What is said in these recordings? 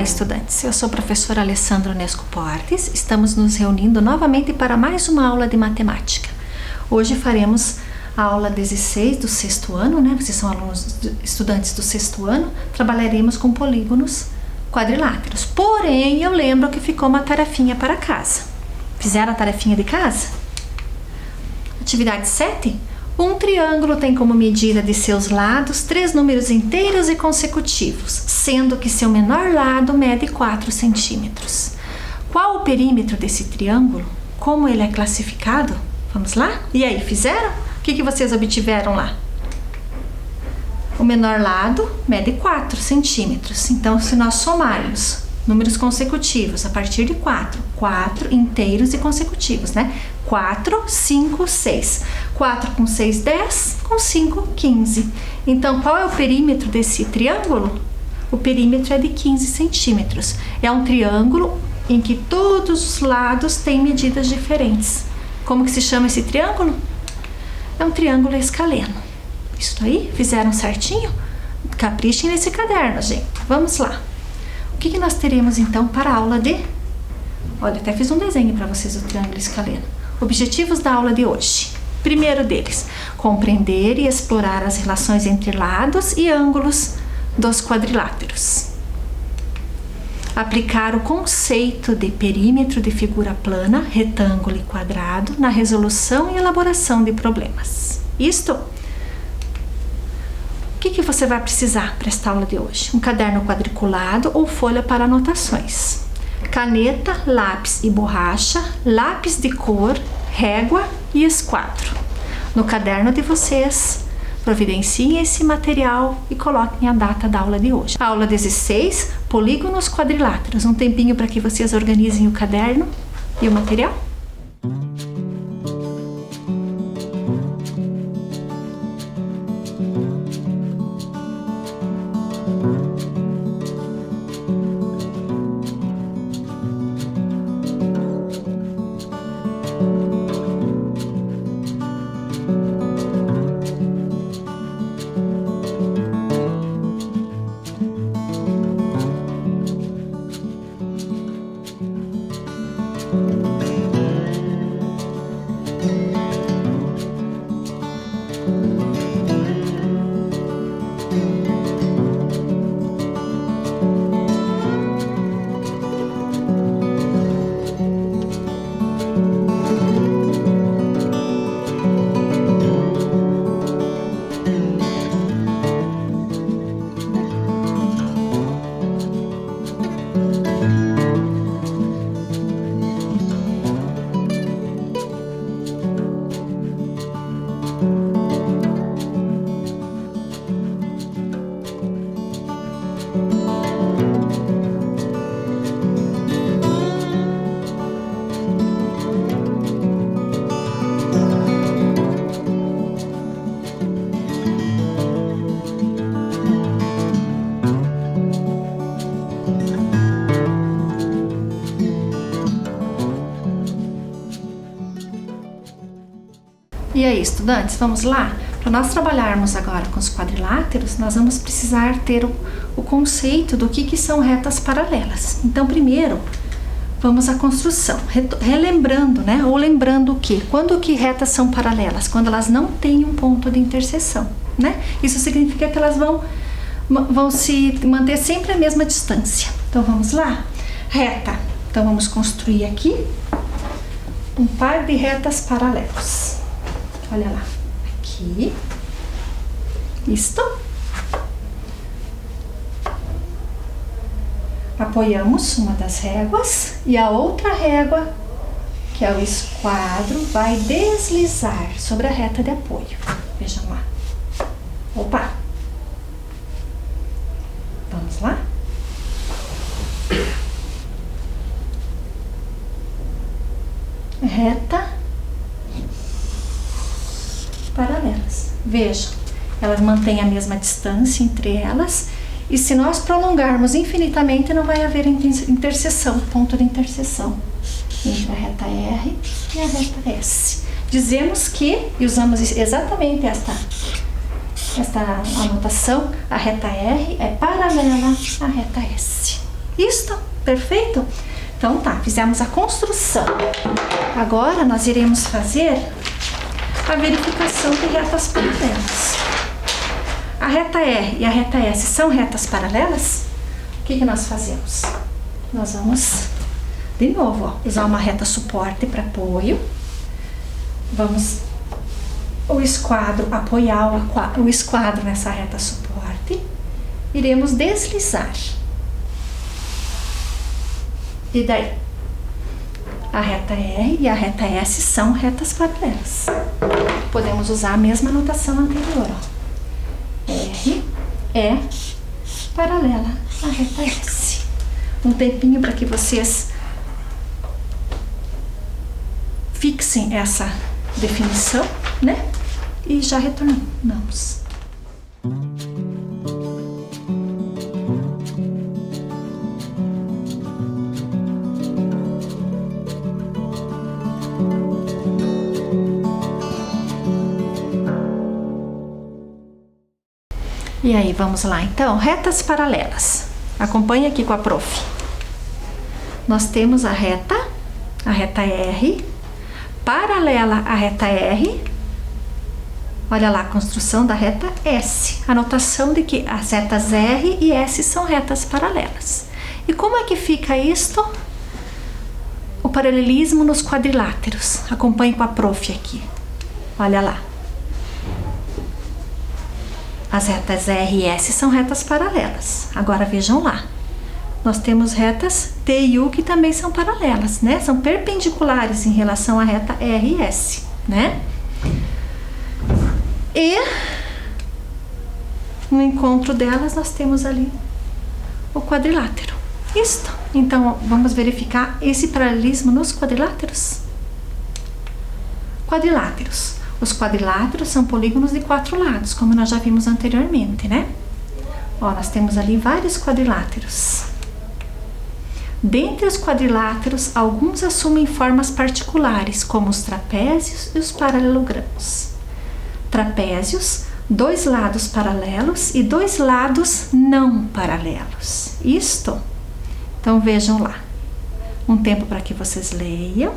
estudantes, eu sou a professora Alessandra Onesco Portes, estamos nos reunindo novamente para mais uma aula de matemática. Hoje faremos a aula 16 do sexto ano, né? Vocês são estudantes do sexto ano, trabalharemos com polígonos quadriláteros. Porém, eu lembro que ficou uma tarefinha para casa. Fizeram a tarefinha de casa? Atividade 7. Um triângulo tem como medida de seus lados 3 números inteiros e consecutivos, sendo que seu menor lado mede 4 centímetros. Qual o perímetro desse triângulo? Como ele é classificado? Vamos lá? E aí, fizeram? O que vocês obtiveram lá? O menor lado mede 4 centímetros. Então, se nós somarmos números consecutivos a partir de 4 inteiros e consecutivos, né? 4, 5, 6. 4 com 6, 10. Com 5, 15. Então, qual é o perímetro desse triângulo? O perímetro é de 15 centímetros. É um triângulo em que todos os lados têm medidas diferentes. Como que se chama esse triângulo? É um triângulo escaleno. Isso aí? Fizeram certinho? Caprichem nesse caderno, gente. Vamos lá. O que nós teremos então para a aula de... Olha, até fiz um desenho para vocês do triângulo escaleno. Objetivos da aula de hoje. Primeiro deles, compreender e explorar as relações entre lados e ângulos dos quadriláteros. Aplicar o conceito de perímetro de figura plana, retângulo e quadrado na resolução e elaboração de problemas. Isto? O que você vai precisar para esta aula de hoje? Um caderno quadriculado ou folha para anotações. Caneta, lápis e borracha, lápis de cor, régua e esquadro. No caderno de vocês, providenciem esse material e coloquem a data da aula de hoje. A aula 16, polígonos quadriláteros. Um tempinho para que vocês organizem o caderno e o material. E aí, estudantes, vamos lá? Para nós trabalharmos agora com os quadriláteros, nós vamos precisar ter o conceito do que são retas paralelas. Então, primeiro, vamos à construção. Relembrando, né? Ou lembrando o quê? Quando que retas são paralelas? Quando elas não têm um ponto de interseção, né? Isso significa que elas vão se manter sempre a mesma distância. Então, vamos lá? Reta. Então, vamos construir aqui um par de retas paralelas. Olha lá, aqui, isto, apoiamos uma das réguas e a outra régua, que é o esquadro, vai deslizar sobre a reta de apoio. Vejam lá. Opa! Vamos lá? Reta paralelas. Vejam, elas mantêm a mesma distância entre elas e se nós prolongarmos infinitamente não vai haver interseção, ponto de interseção entre a reta R e a reta S. Dizemos que, e usamos exatamente esta anotação, a reta R é paralela à reta S. Isto, perfeito? Então tá, fizemos a construção. Agora nós iremos fazer a verificação de retas paralelas. A reta R e a reta S são retas paralelas? O que nós fazemos? Nós vamos, de novo, ó, usar uma reta suporte para apoio. Vamos o esquadro, apoiar o esquadro nessa reta suporte. Iremos deslizar. E daí? A reta R e a reta S são retas paralelas. Podemos usar a mesma notação anterior, ó. R é paralela à reta S. Um tempinho para que vocês fixem essa definição, né? E já retornamos. E aí, vamos lá então, retas paralelas. Acompanhe aqui com a prof. Nós temos a reta R, paralela à reta R. Olha lá a construção da reta S. A notação de que as retas R e S são retas paralelas. E como é que fica isto? O paralelismo nos quadriláteros. Acompanhe com a prof aqui. Olha lá. As retas R e S são retas paralelas. Agora vejam lá. Nós temos retas T e U que também são paralelas, né? São perpendiculares em relação à reta R e S, né? E no encontro delas nós temos ali o quadrilátero. Isto. Então, vamos verificar esse paralelismo nos quadriláteros. Quadriláteros. Os quadriláteros são polígonos de 4 lados, como nós já vimos anteriormente, né? Ó, nós temos ali vários quadriláteros. Dentre os quadriláteros, alguns assumem formas particulares, como os trapézios e os paralelogramos. Trapézios, 2 lados paralelos e 2 lados não paralelos. Isto. Então, vejam lá. Um tempo para que vocês leiam.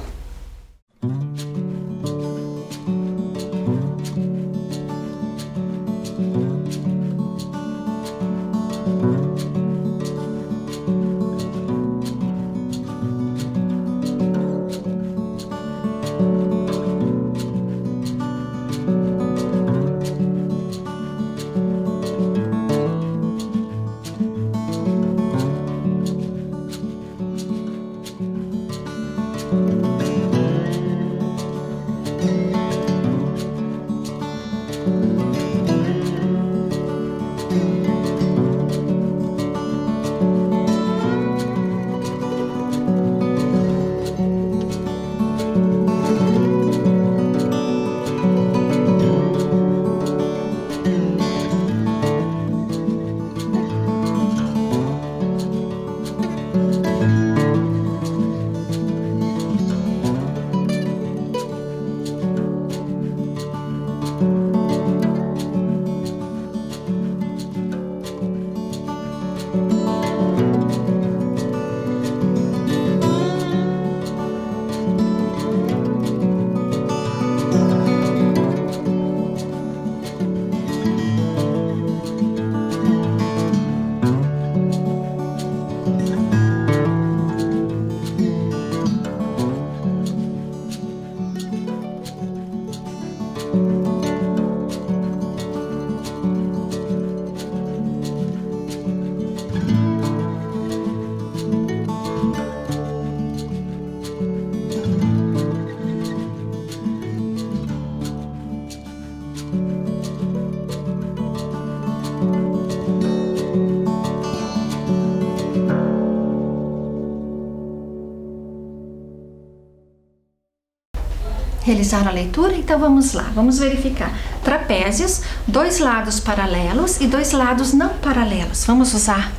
Realizaram a leitura? Então vamos lá, vamos verificar. Trapézios, 2 lados paralelos e 2 lados não paralelos. Vamos usar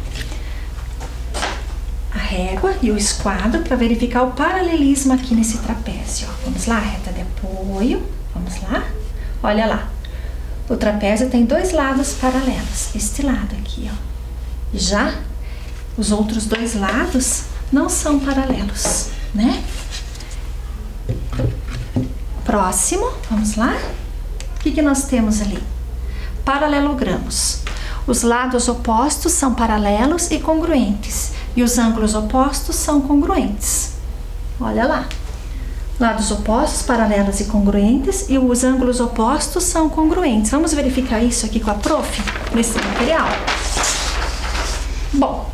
a régua e o esquadro para verificar o paralelismo aqui nesse trapézio. Ó, vamos lá, reta de apoio, vamos lá. Olha lá, o trapézio tem 2 lados paralelos, este lado aqui, ó. Já os outros dois lados não são paralelos, né? Próximo, vamos lá? O que nós temos ali? Paralelogramos. Os lados opostos são paralelos e congruentes, e os ângulos opostos são congruentes. Olha lá. Lados opostos, paralelos e congruentes, e os ângulos opostos são congruentes. Vamos verificar isso aqui com a prof, nesse material? Bom,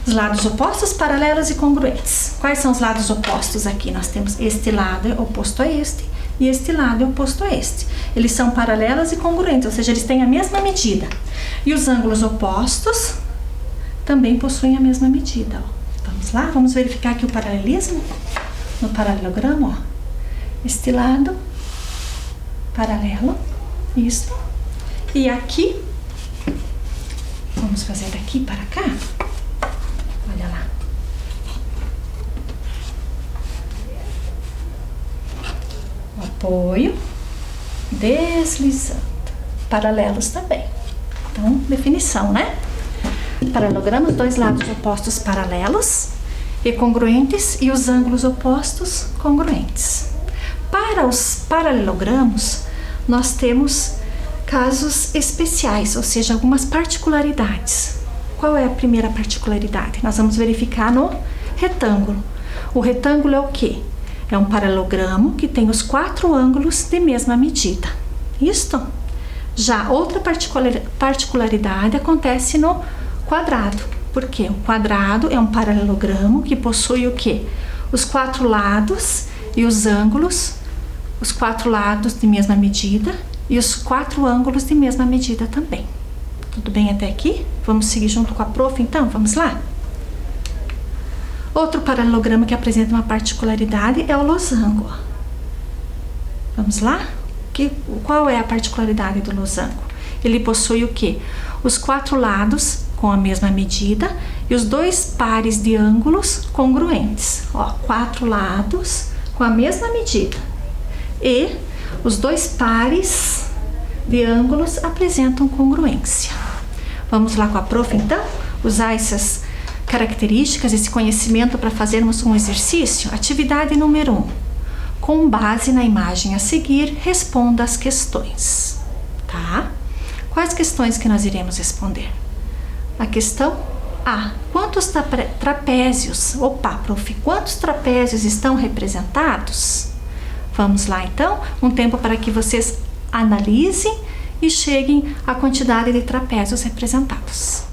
os lados opostos, paralelos e congruentes. Quais são os lados opostos aqui? Nós temos este lado é oposto a este e este lado é oposto a este. Eles são paralelos e congruentes, ou seja, eles têm a mesma medida. E os ângulos opostos também possuem a mesma medida. Ó. Vamos lá? Vamos verificar aqui o paralelismo no paralelogramo. Ó. Este lado paralelo, isso. E aqui, vamos fazer daqui para cá. Olha lá. O apoio, deslizando. Paralelos também. Então, definição, né? Paralelogramos, dois lados opostos paralelos e congruentes e os ângulos opostos congruentes. Para os paralelogramos, nós temos casos especiais, ou seja, algumas particularidades. Qual é a primeira particularidade? Nós vamos verificar no retângulo. O retângulo é o quê? É um paralelogramo que tem os 4 ângulos de mesma medida. Isto? Já outra particularidade acontece no quadrado. Por quê? O quadrado é um paralelogramo que possui o quê? Os 4 lados e os ângulos, os 4 lados de mesma medida e os 4 ângulos de mesma medida também. Tudo bem até aqui? Vamos seguir junto com a prof, então? Vamos lá? Outro paralelogramo que apresenta uma particularidade é o losango. Vamos lá? Qual é a particularidade do losango? Ele possui o quê? Os 4 lados com a mesma medida e os 2 pares de ângulos congruentes. Ó, 4 lados com a mesma medida. E os 2 pares de ângulos apresentam congruência. Vamos lá com a prof, então? Usar essas características, esse conhecimento para fazermos um exercício? Atividade número 1. Com base na imagem a seguir, responda as questões. Tá? Quais questões que nós iremos responder? A questão A. Quantos trapézios? Opa, prof, quantos trapézios estão representados? Vamos lá, então. Um tempo para que vocês analisem e cheguem à quantidade de trapézios representados.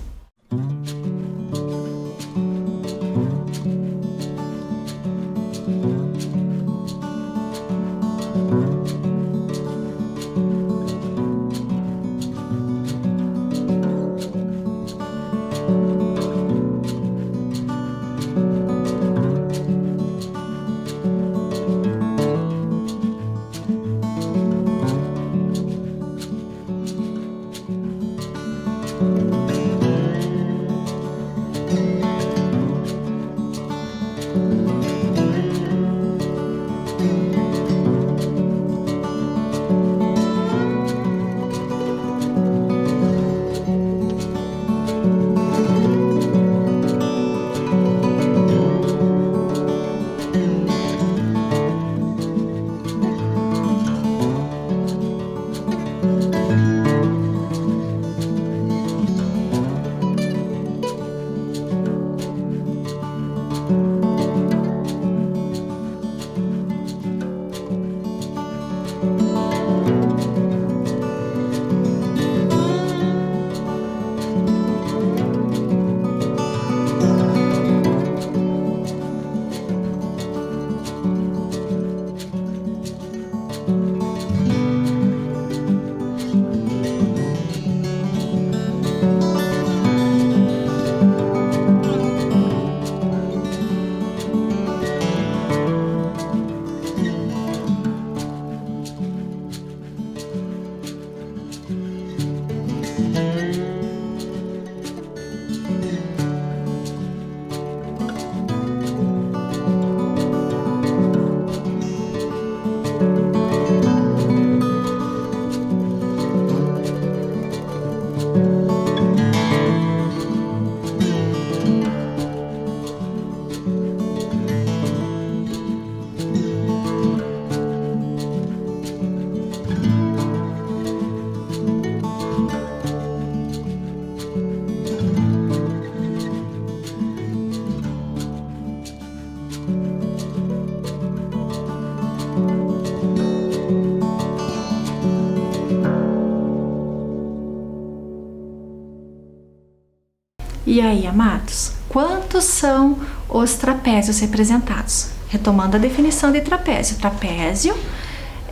aí, amados, quantos são os trapézios representados? Retomando a definição de trapézio. Trapézio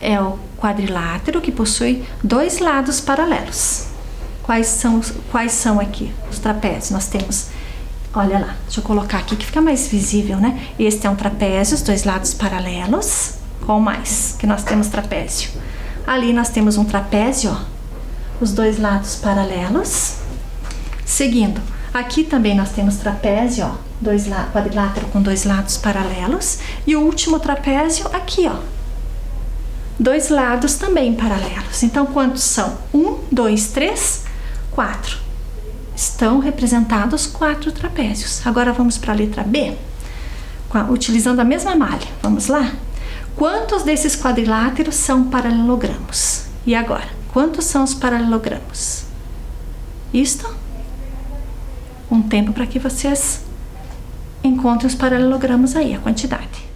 é o quadrilátero que possui dois lados paralelos. Quais são aqui os trapézios? Nós temos, olha lá, deixa eu colocar aqui que fica mais visível, né? Este é um trapézio, os dois lados paralelos. Qual mais que nós temos trapézio? Ali nós temos um trapézio, ó, os dois lados paralelos. Seguindo, aqui também nós temos trapézio, ó, quadrilátero com dois lados paralelos. E o último trapézio aqui, ó, dois lados também paralelos. Então, quantos são? 1, 2, 3, 4. Estão representados 4 trapézios. Agora vamos para a letra B, utilizando a mesma malha. Vamos lá? Quantos desses quadriláteros são paralelogramos? E agora? Quantos são os paralelogramos? Isto? Um tempo para que vocês encontrem os paralelogramos aí, a quantidade.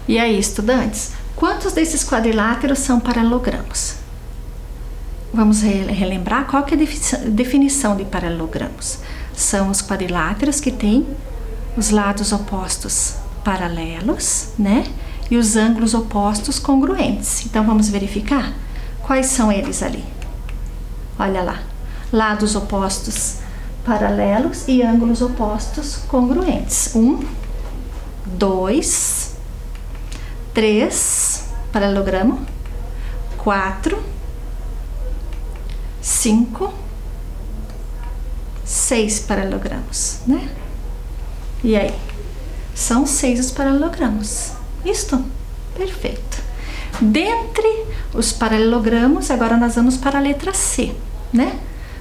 E aí, estudantes, quantos desses quadriláteros são paralelogramos? Vamos relembrar qual que é a definição de paralelogramos. São os quadriláteros que têm os lados opostos paralelos, né? E os ângulos opostos congruentes. Então, vamos verificar quais são eles ali. Olha lá, lados opostos paralelos e ângulos opostos congruentes. 1, 2, 3, paralelogramo, 4, 5, 6 paralelogramos, né? E aí? São 6 os paralelogramos. Isto? Perfeito. Dentre os paralelogramos, agora nós vamos para a letra C, né?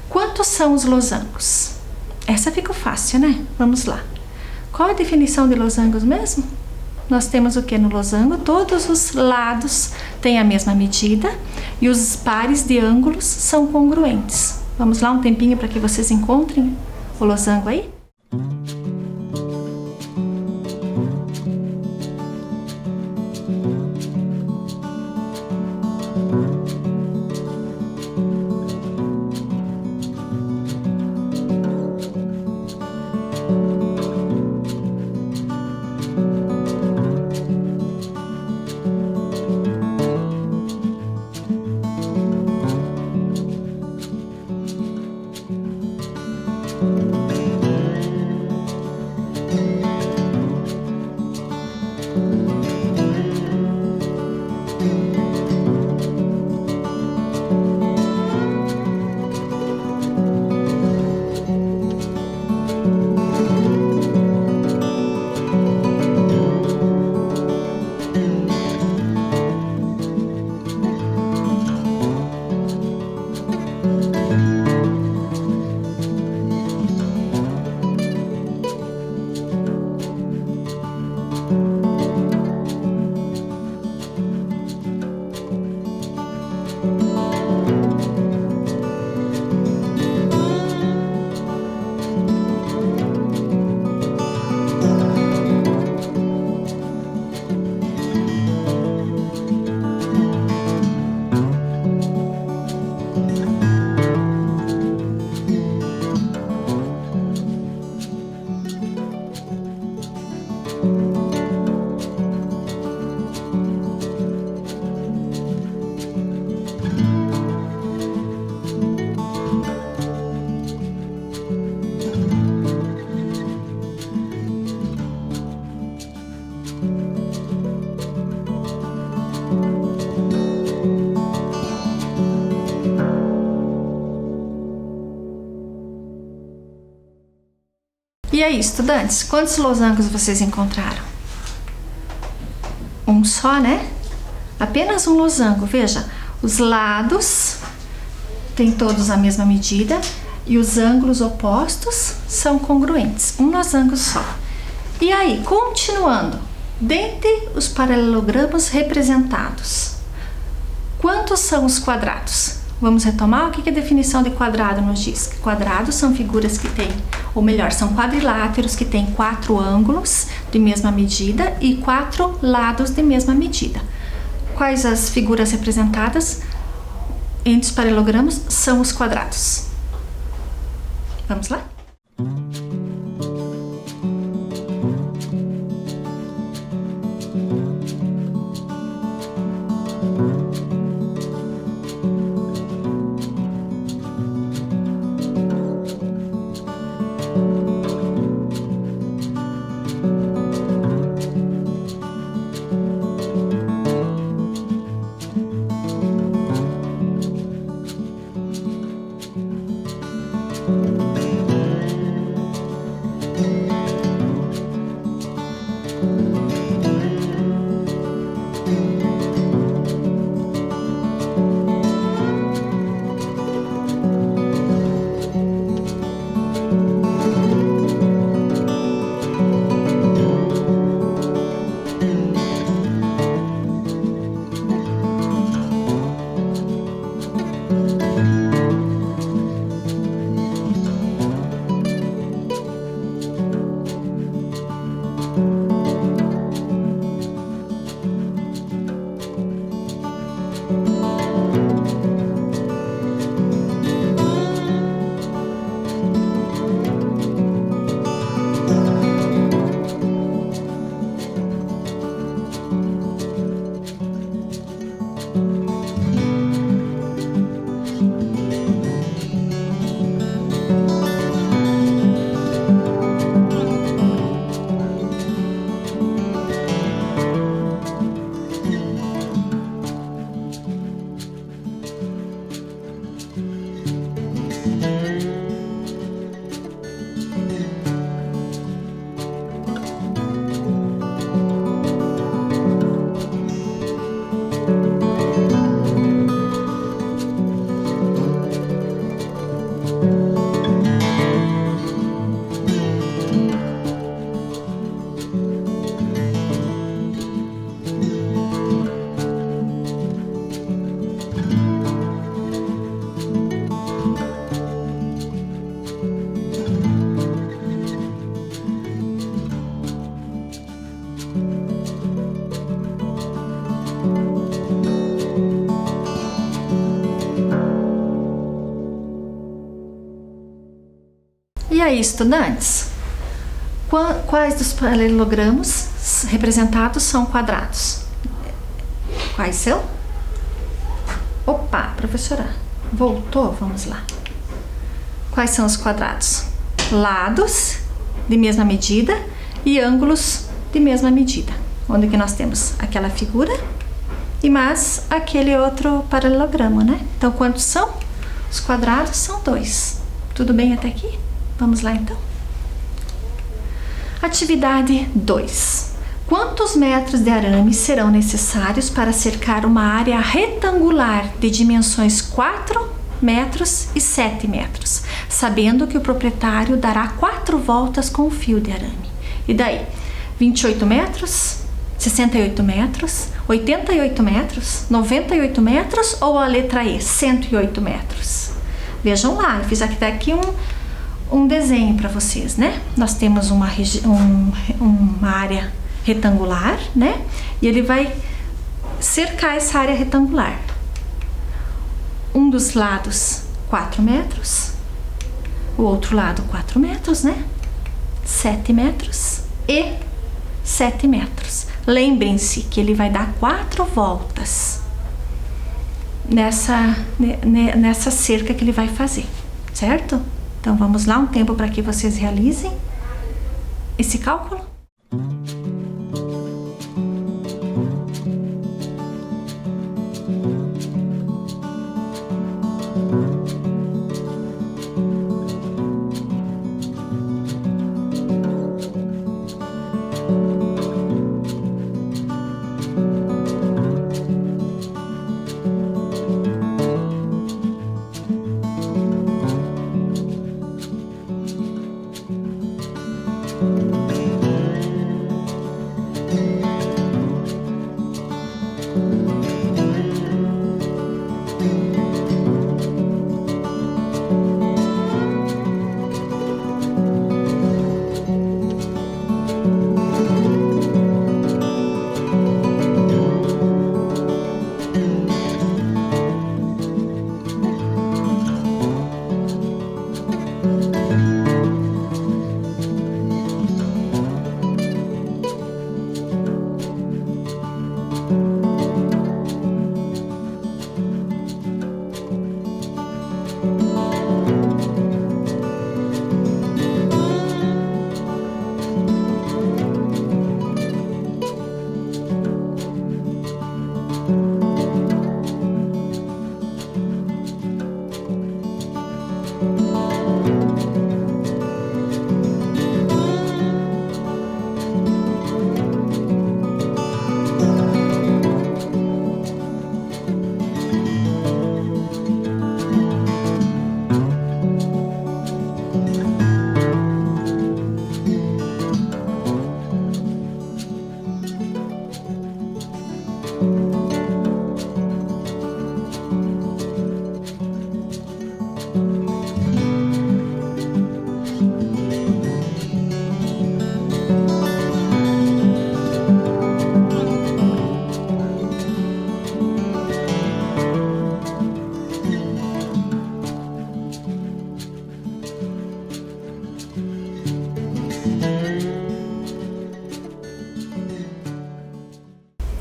Quantos são os losangos? Essa ficou fácil, né? Vamos lá. Qual a definição de losangos mesmo? Nós temos o que no losango? Todos os lados têm a mesma medida e os pares de ângulos são congruentes. Vamos lá um tempinho para que vocês encontrem o losango aí? E aí, estudantes, quantos losangos vocês encontraram? Um só, né? Apenas um losango. Veja, os lados têm todos a mesma medida e os ângulos opostos são congruentes. Um losango só. E aí, continuando, dentre os paralelogramos representados, quantos são os quadrados? Vamos retomar o que a definição de quadrado nos diz. Quadrados são figuras que têm, ou melhor, são quadriláteros que têm 4 ângulos de mesma medida e 4 lados de mesma medida. Quais as figuras representadas entre os paralelogramos? São os quadrados. Vamos lá? E aí, estudantes? Quais dos paralelogramos representados são quadrados? Quais são? Opa, professora, voltou? Vamos lá. Quais são os quadrados? Lados de mesma medida e ângulos de mesma medida. Onde que nós temos aquela figura e mais aquele outro paralelogramo, né? Então, quantos são? Os quadrados são 2. Tudo bem até aqui? Vamos lá, então. Atividade 2. Quantos metros de arame serão necessários para cercar uma área retangular de dimensões 4 metros e 7 metros, sabendo que o proprietário dará 4 voltas com o fio de arame? E daí? 28 metros, 68 metros, 88 metros, 98 metros ou a letra E, 108 metros? Vejam lá, eu fiz aqui um desenho para vocês, né? Nós temos uma área retangular, né? E ele vai cercar essa área retangular. Um dos lados 4 metros, o outro lado 4 metros, né? 7 metros e 7 metros. Lembrem-se que ele vai dar 4 voltas nessa cerca que ele vai fazer, certo? Então vamos lá, um tempo para que vocês realizem esse cálculo.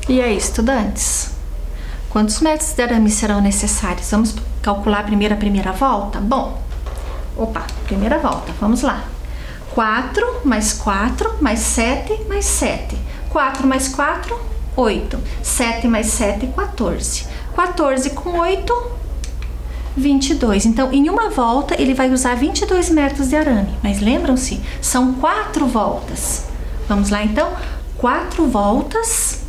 E aí, estudantes? Quantos metros de arame serão necessários? Vamos calcular primeiro a primeira volta? Bom, primeira volta, vamos lá. 4 mais 4 mais 7 mais 7. 4 mais 4, 8. 7 mais 7, 14. 14 com 8, 22. Então, em uma volta, ele vai usar 22 metros de arame. Mas lembram-se, são 4 voltas. Vamos lá, então? 4 voltas,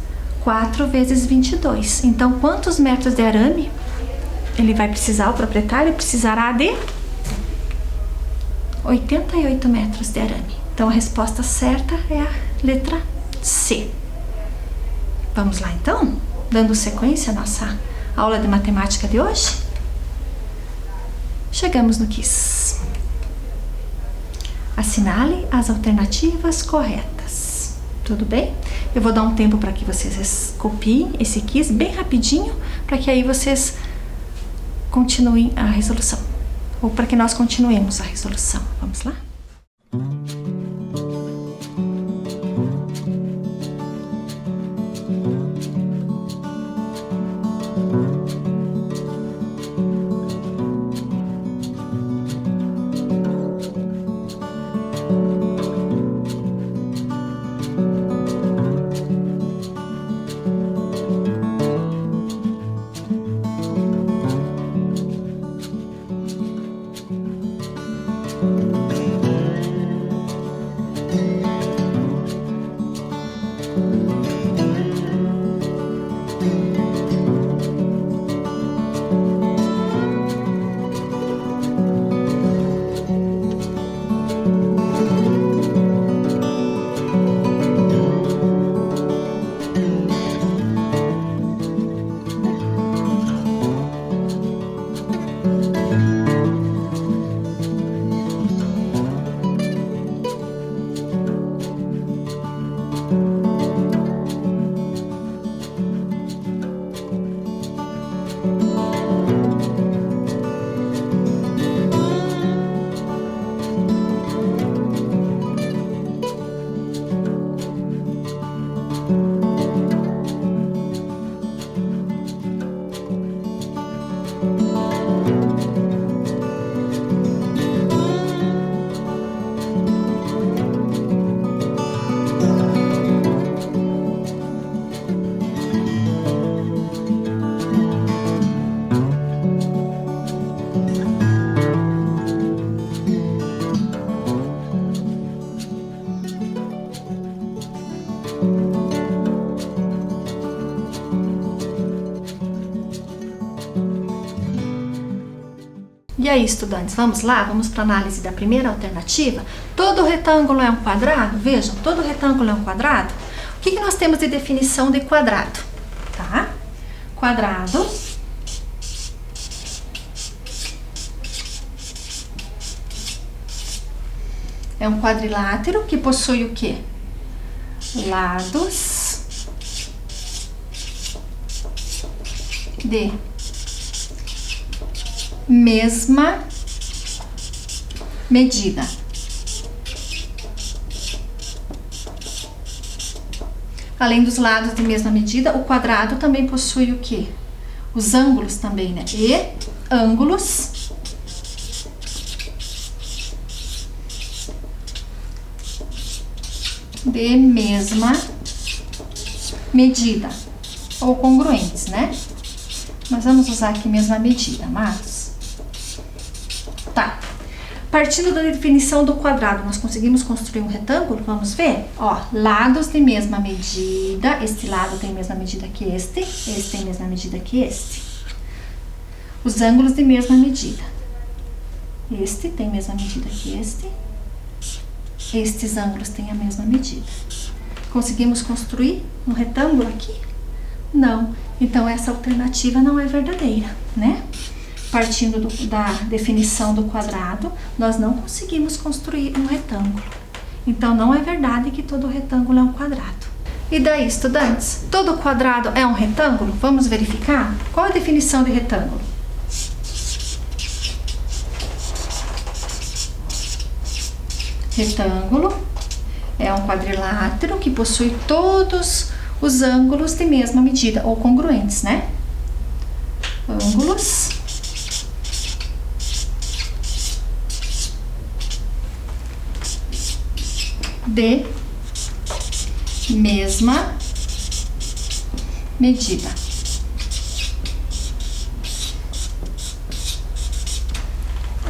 4 vezes 22. Então, quantos metros de arame ele vai precisar? O proprietário precisará de 88 metros de arame. Então, a resposta certa é a letra C. Vamos lá, então? Dando sequência à nossa aula de matemática de hoje. Chegamos no quiz. Assinale as alternativas corretas. Tudo bem? Eu vou dar um tempo para que vocês copiem esse quiz bem rapidinho, para que aí vocês continuem a resolução. Ou para que nós continuemos a resolução. Vamos lá? E aí, estudantes, vamos lá? Vamos para a análise da primeira alternativa? Todo retângulo é um quadrado? Vejam, todo retângulo é um quadrado? O que nós temos de definição de quadrado? Tá? Quadrado é um quadrilátero que possui o quê? Lados de mesma medida. Além dos lados de mesma medida, o quadrado também possui o quê? Os ângulos também, né? E ângulos de mesma medida ou congruentes, né? Mas vamos usar aqui mesma medida, Marcos. Tá. Partindo da definição do quadrado, nós conseguimos construir um retângulo? Vamos ver? Ó, lados de mesma medida. Este lado tem mesma medida que este tem mesma medida que este. Os ângulos de mesma medida. Este tem mesma medida que este. Estes ângulos têm a mesma medida. Conseguimos construir um retângulo aqui? Não. Então, essa alternativa não é verdadeira, né? Partindo da definição do quadrado, nós não conseguimos construir um retângulo. Então, não é verdade que todo retângulo é um quadrado. E daí, estudantes? Todo quadrado é um retângulo? Vamos verificar? Qual a definição de retângulo? Retângulo é um quadrilátero que possui todos os ângulos de mesma medida, ou congruentes, né? Ângulos de mesma medida.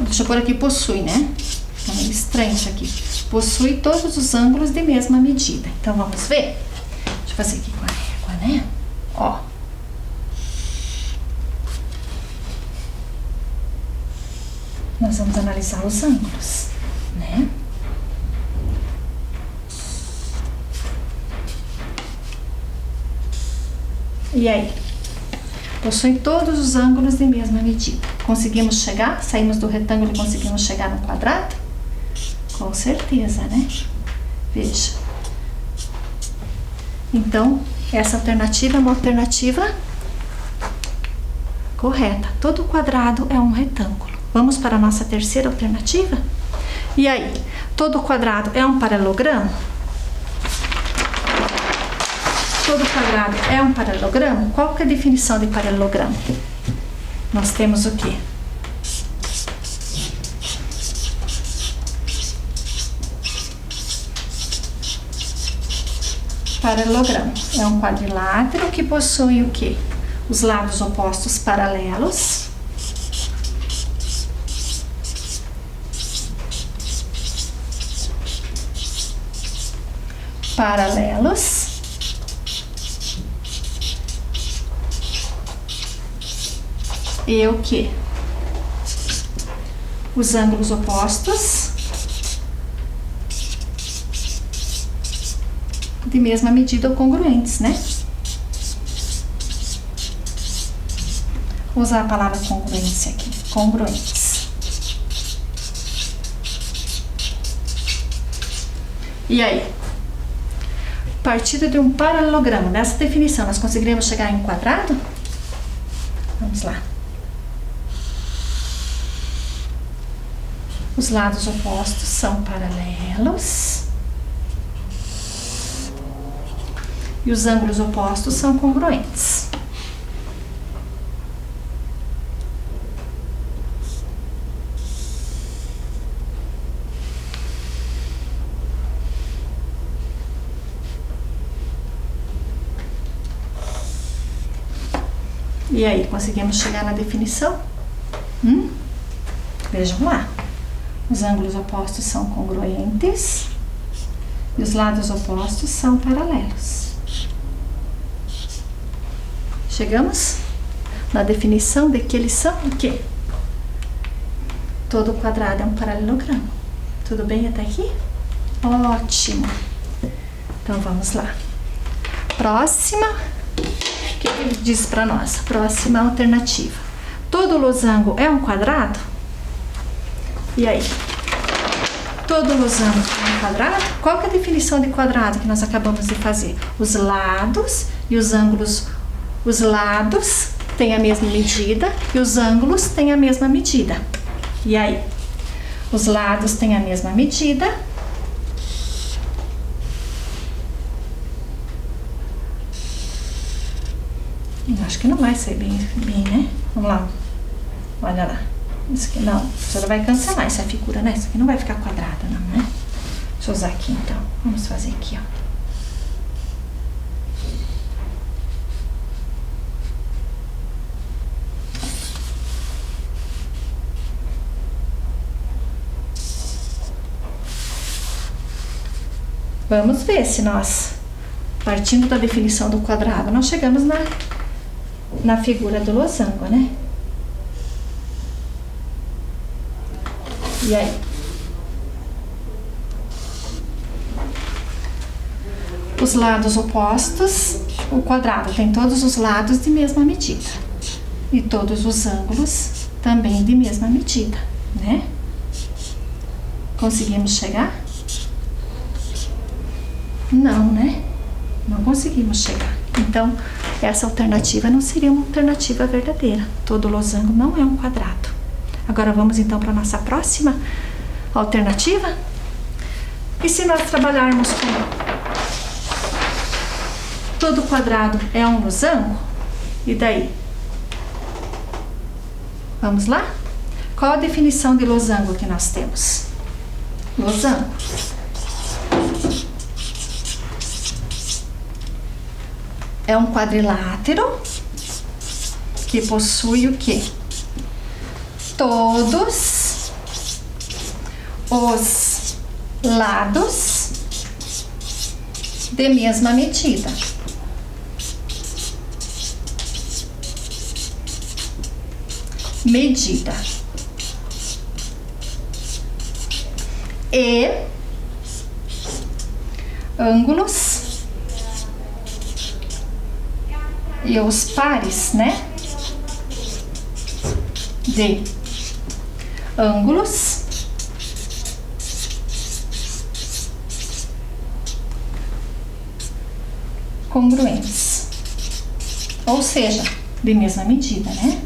Deixa eu pôr aqui possui, né? Tá meio estranho isso aqui. Possui todos os ângulos de mesma medida. Então, vamos ver? Deixa eu fazer aqui com a régua, né? Ó. Nós vamos analisar os ângulos, né? E aí? Possui todos os ângulos de mesma medida. Conseguimos chegar? Saímos do retângulo e conseguimos chegar no quadrado? Com certeza, né? Veja. Então, essa alternativa é uma alternativa correta. Todo quadrado é um retângulo. Vamos para a nossa terceira alternativa? E aí? Todo quadrado é um paralelogramo? Todo quadrado é um paralelogramo? Qual que é a definição de paralelogramo? Nós temos o quê? Paralelogramo é um quadrilátero que possui o quê? Os lados opostos paralelos. Paralelos. E o que? Os ângulos opostos de mesma medida ou congruentes, né? Vou usar a palavra congruência aqui. Congruentes. E aí? Partindo de um paralelogramo, nessa definição, nós conseguiremos chegar em um quadrado? Vamos lá. Os lados opostos são paralelos e os ângulos opostos são congruentes. E aí, conseguimos chegar na definição? Vejam lá. Os ângulos opostos são congruentes e os lados opostos são paralelos. Chegamos na definição de que eles são o quê? Todo quadrado é um paralelogramo. Tudo bem até aqui? Ótimo! Então vamos lá. Próxima, o que ele diz para nós? Próxima alternativa. Todo losango é um quadrado? E aí? Todo losango é um quadrado? Qual que é a definição de quadrado que nós acabamos de fazer? Os lados e os ângulos. Os lados têm a mesma medida e os ângulos têm a mesma medida. E aí? Os lados têm a mesma medida. Eu acho que não vai ser bem, né? Vamos lá. Olha lá. Isso aqui não. A senhora vai cancelar essa figura, né? Isso aqui não vai ficar quadrada, não, né? Deixa eu usar aqui, então. Vamos fazer aqui, ó. Vamos ver se nós, partindo da definição do quadrado, nós chegamos na figura do losango, né? E aí? Os lados opostos, o quadrado tem todos os lados de mesma medida. E todos os ângulos também de mesma medida, né? Conseguimos chegar? Não, né? Não conseguimos chegar. Então, essa alternativa não seria uma alternativa verdadeira. Todo losango não é um quadrado. Agora vamos então para a nossa próxima alternativa. E se nós trabalharmos com todo quadrado é um losango? E daí? Vamos lá? Qual a definição de losango que nós temos? Losango é um quadrilátero que possui o quê? Todos os lados de mesma medida. E ângulos e os pares, né? De ângulos congruentes, ou seja, de mesma medida, né?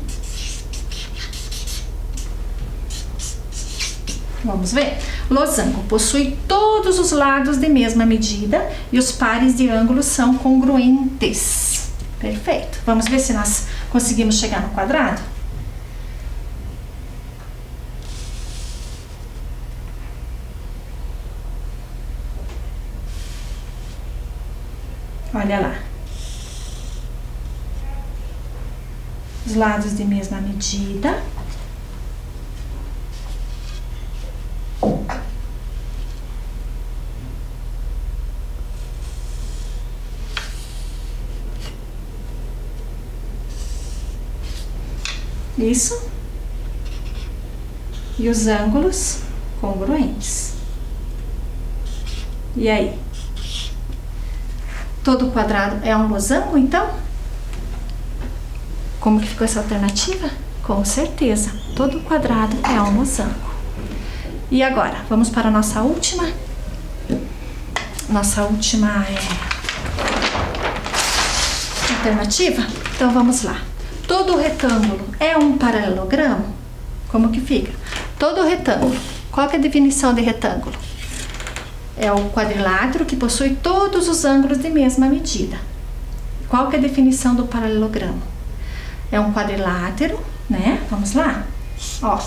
Vamos ver? Losango possui todos os lados de mesma medida e os pares de ângulos são congruentes. Perfeito. Vamos ver se nós conseguimos chegar no quadrado? Olha lá. Os lados de mesma medida. Isso. E os ângulos congruentes. E aí? Todo quadrado é um losango, então? Como que ficou essa alternativa? Com certeza, todo quadrado é um losango. E agora, vamos para a nossa última? Nossa última alternativa? Então, vamos lá. Todo retângulo é um paralelogramo? Como que fica? Todo retângulo. Qual que é a definição de retângulo? É o quadrilátero que possui todos os ângulos de mesma medida. Qual que é a definição do paralelogramo? É um quadrilátero, né? Vamos lá? Ó.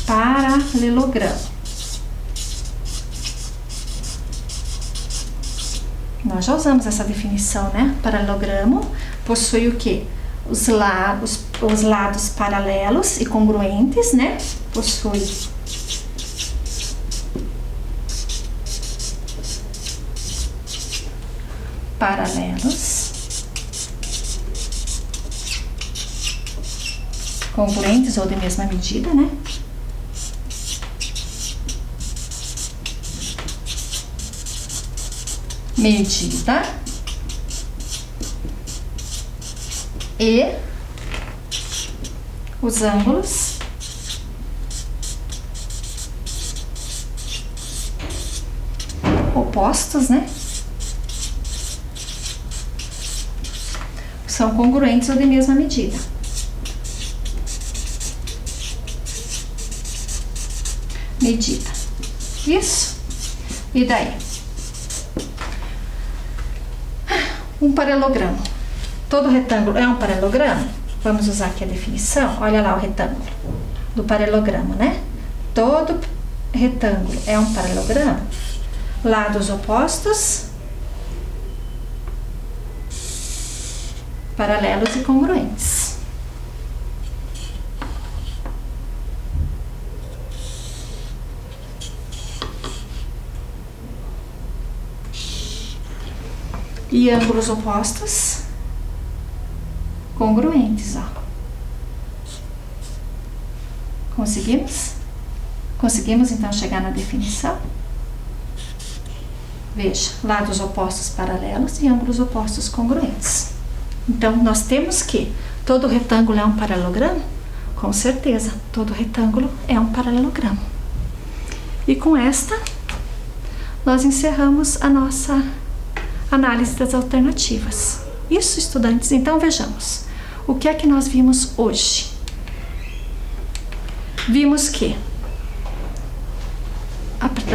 Paralelogramo. Nós já usamos essa definição, né? Paralelogramo possui o quê? Os lados paralelos e congruentes, né? Possui paralelos, congruentes ou de mesma medida, né? Medida e os ângulos opostos, né? São congruentes ou de mesma medida. Medida. Isso. E daí? Um paralelogramo. Todo retângulo é um paralelogramo? Vamos usar aqui a definição. Olha lá o retângulo do paralelogramo, né? Todo retângulo é um paralelogramo. Lados opostos, paralelos e congruentes. E ângulos opostos, congruentes, ó. Conseguimos? Conseguimos então chegar na definição? Veja, lados opostos paralelos e ângulos opostos congruentes. Então, nós temos que todo retângulo é um paralelogramo? Com certeza, todo retângulo é um paralelogramo. E com esta, nós encerramos a nossa análise das alternativas. Isso, estudantes. Então, vejamos. O que é que nós vimos hoje? Vimos que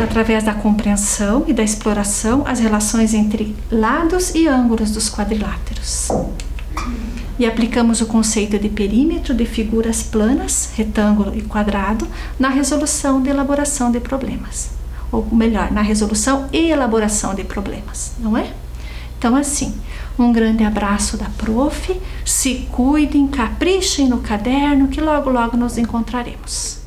através da compreensão e da exploração, as relações entre lados e ângulos dos quadriláteros. E aplicamos o conceito de perímetro de figuras planas, retângulo e quadrado, na resolução e elaboração de problemas. Ou melhor, na resolução e elaboração de problemas, não é? Então, assim, um grande abraço da prof, se cuidem, caprichem no caderno, que logo, logo nos encontraremos.